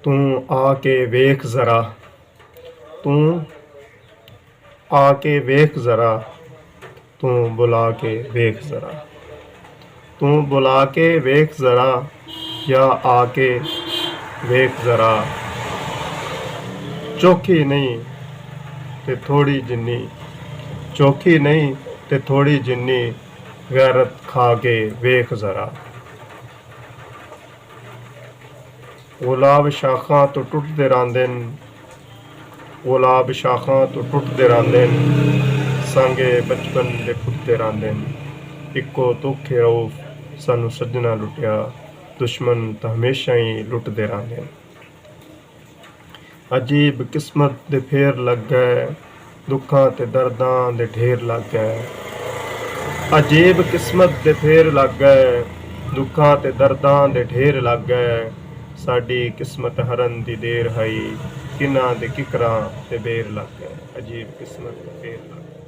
तू आके वेख ज़रा, तू आके वेख ज़रा, तू बुला के वेख ज़रा, तू बुला के वेख ज़रा या आके वेख ज़रा। चोखी नहीं ते थोड़ी जिन्नी, चोखी नहीं ते थोड़ी जिन्नी, गैरत खा के वेख ज़रा। गुलाब शाखां तो टुटदे रहिंदे न, गुलाब शाखां तो टुटदे रहिंदे न, सांगे बचपन दे फुटदे रहिंदे न। इक्को धोखे रऊफ सानू सज्जना लुटिया, दुश्मन तां हमेशा ही लुटदे रहिंदे न। अजीब किस्मत दे फेर लग गए, दुखां ते दर्दां दे ढेर लग गए। अजीब किस्मत दे फेर लग गए, दुखां ते दर्दां दे ढेर लग गए। साडी किस्मत हरन दी देर हई, किन्हां दे किकरां ते बेर लग गए। अजीब किस्मत दे फेर लग गए।